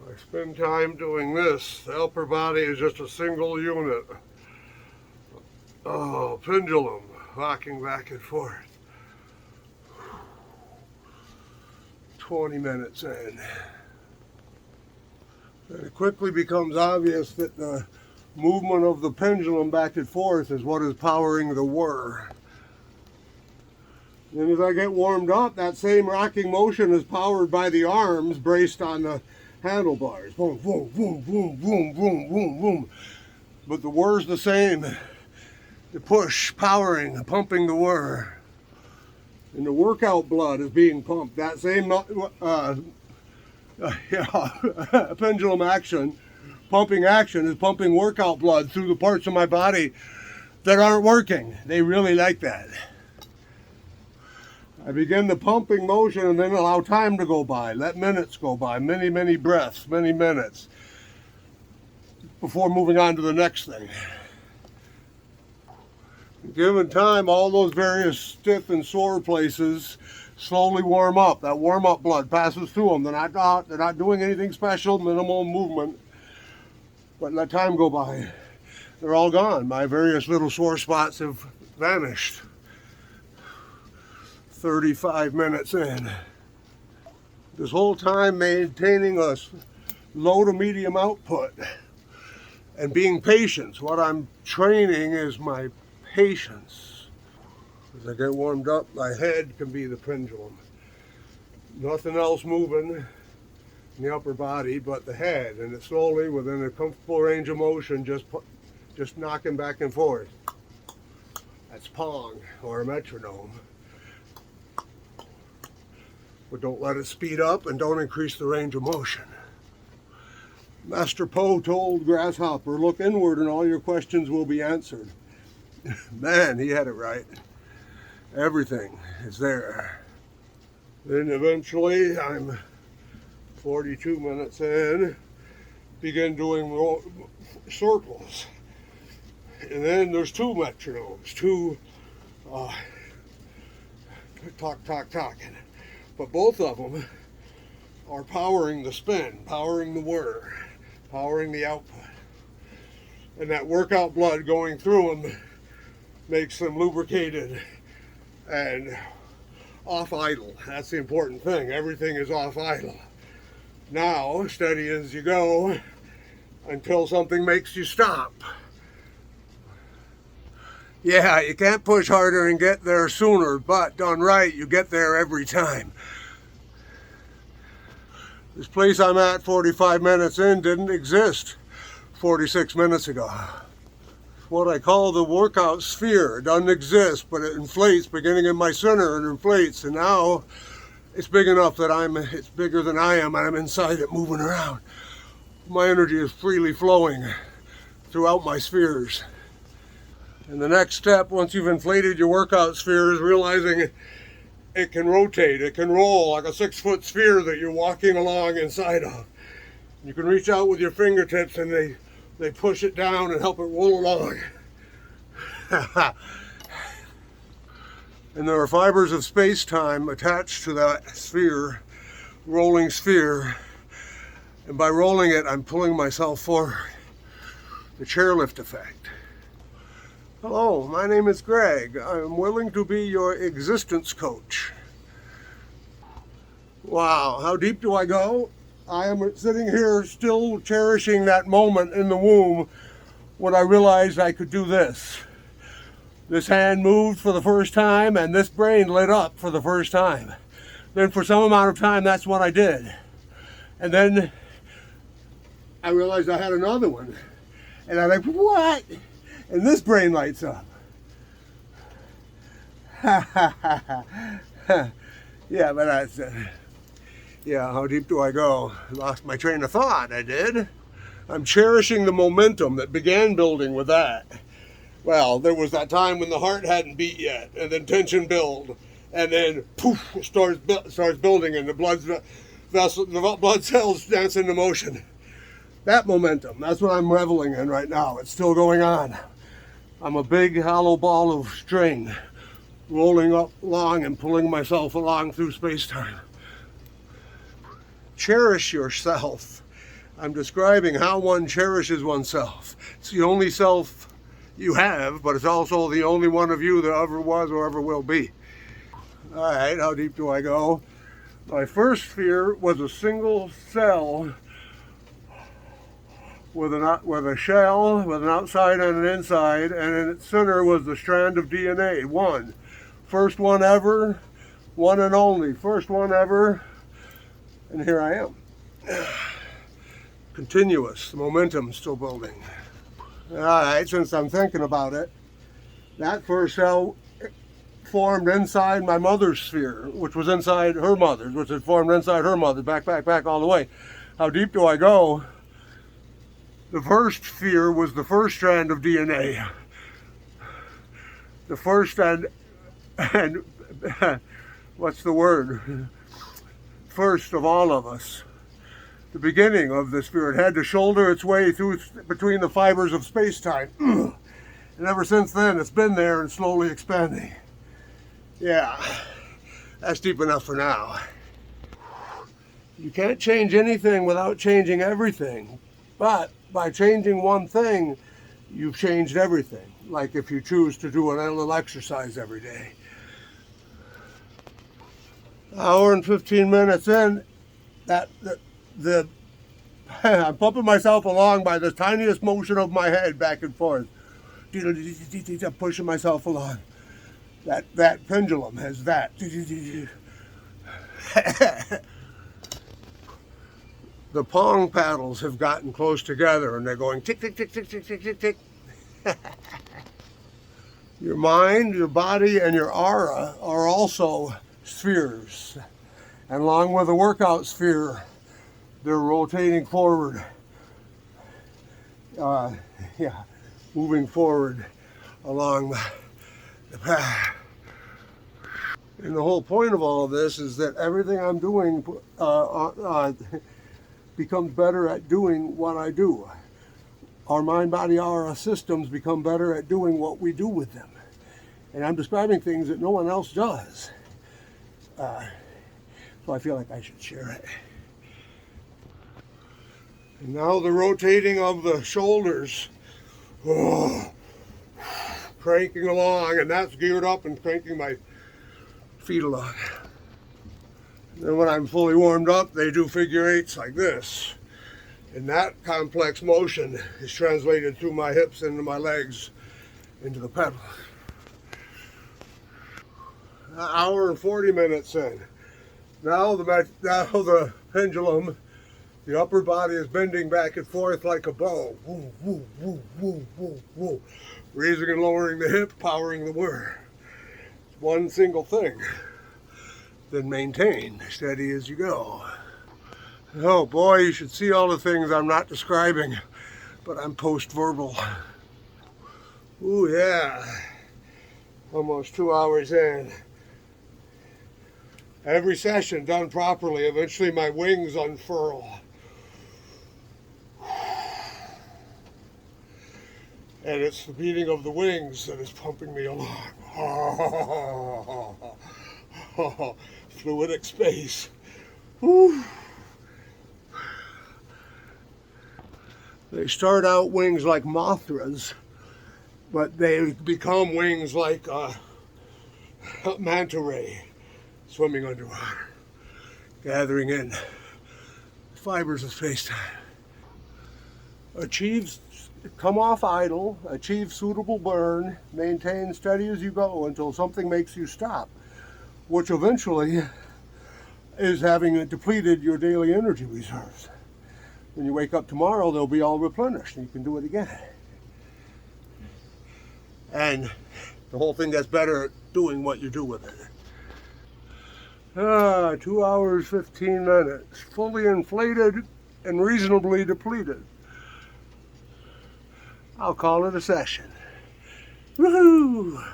I spend time doing this. The upper body is just a single unit. Oh, pendulum, rocking back and forth. 20 minutes in. And it quickly becomes obvious that the movement of the pendulum back and forth is what is powering the whir. Then as I get warmed up, that same rocking motion is powered by the arms braced on the handlebars. Boom, boom, boom, boom, boom, boom, boom, boom. But the whir's the same. The push, powering, pumping the whir. And the workout blood is being pumped. That same pendulum action, pumping action is pumping workout blood through the parts of my body that aren't working. They really like that. I begin the pumping motion and then allow time to go by. Let minutes go by, many, many breaths, many minutes, before moving on to the next thing. Given time, all those various stiff and sore places slowly warm up. That warm-up blood passes through them. They're not doing anything special, minimal movement. But let time go by. They're all gone. My various little sore spots have vanished. 35 minutes in. This whole time maintaining a low to medium output and being patient. What I'm training is my patience. As I get warmed up, my head can be the pendulum. Nothing else moving in the upper body but the head, and it's slowly within a comfortable range of motion, just knocking back and forth. That's Pong or a metronome. But don't let it speed up and don't increase the range of motion. Master Po told Grasshopper, look inward and all your questions will be answered. Man, he had it right. Everything is there. Then eventually, I'm 42 minutes in, begin doing circles. And then there's two metronomes, talking. But both of them are powering the spin, powering the whir, powering the output. And that workout blood going through them makes them lubricated and off idle. That's the important thing. Everything is off idle. Now, steady as you go until something makes you stop. Yeah, you can't push harder and get there sooner, but done right, you get there every time. This place I'm at 45 minutes in didn't exist 46 minutes ago. What I call the workout sphere. It doesn't exist, but it inflates, beginning in my center, and inflates, and now it's big enough that it's bigger than I am, and I'm inside it moving around. My energy is freely flowing throughout my spheres. And the next step, once you've inflated your workout sphere, is realizing it can rotate, it can roll like a 6-foot sphere that you're walking along inside of. You can reach out with your fingertips and they push it down and help it roll along. And there are fibers of space-time attached to that sphere, rolling sphere. And by rolling it, I'm pulling myself forward. The chairlift effect. Hello, my name is Greg. I'm willing to be your existence coach. Wow, how deep do I go? I am sitting here still cherishing that moment in the womb when I realized I could do this. This hand moved for the first time and this brain lit up for the first time. Then for some amount of time, that's what I did. And then I realized I had another one. And I'm like, what? And this brain lights up. Yeah, but that's yeah, how deep do I go? I lost my train of thought, I did. I'm cherishing the momentum that began building with that. Well, there was that time when the heart hadn't beat yet, and then tension build, and then poof, starts building, and the blood cells dance into motion. That momentum, that's what I'm reveling in right now. It's still going on. I'm a big hollow ball of string, rolling up along and pulling myself along through space-time. Cherish yourself I'm describing how one cherishes oneself. It's the only self you have, but it's also the only one of you that ever was or ever will be. All right, how deep do I go? My first sphere was a single cell with a shell, with an outside and an inside, and in its center was the strand of DNA. One. First one ever, one and only. First one ever, and here I am. Continuous, the momentum still building. All right, since I'm thinking about it, that first cell formed inside my mother's sphere, which was inside her mother's, which had formed inside her mother, back all the way. How deep do I go? The first sphere was the first strand of DNA. The first and what's the word? First of all of us. The beginning of the sphere. It had to shoulder its way through between the fibers of space-time. And ever since then, it's been there and slowly expanding. Yeah, that's deep enough for now. You can't change anything without changing everything. But by changing one thing, you've changed everything. Like if you choose to do a little exercise every day. Hour and 15 minutes in, I'm pumping myself along by the tiniest motion of my head back and forth. I'm pushing myself along. That pendulum has that. The pong paddles have gotten close together and they're going tick, tick, tick, tick, tick, tick, tick, tick. Your mind, your body, and your aura are also spheres. And along with the workout sphere, they're rotating forward. Moving forward along the path. And the whole point of all of this is that everything I'm doing becomes better at doing what I do. Our mind, body, aura systems become better at doing what we do with them. And I'm describing things that no one else does. So I feel like I should share it. And now the rotating of the shoulders. Cranking along, and that's geared up and cranking my feet along. Then when I'm fully warmed up, they do figure eights like this. And that complex motion is translated through my hips into my legs, into the pedal. An hour and 40 minutes in. Now the pendulum, the upper body is bending back and forth like a bow. Woo, woo, woo, woo, woo, woo. Raising and lowering the hip, powering the whir. One single thing. Then maintain, steady as you go. Oh boy, you should see all the things I'm not describing, but I'm post-verbal. Ooh yeah, almost 2 hours in. Every session done properly, eventually my wings unfurl. And it's the beating of the wings that is pumping me along. Fluidic space. Whew. They start out wings like Mothras, but they become wings like manta ray, swimming underwater, gathering in fibers of space-time. Come off idle, achieve suitable burn, maintain steady as you go until something makes you stop, which eventually is having depleted your daily energy reserves. When you wake up tomorrow, they'll be all replenished and you can do it again. And the whole thing gets better at doing what you do with it. 2 hours, 15 minutes, fully inflated and reasonably depleted. I'll call it a session. Woohoo!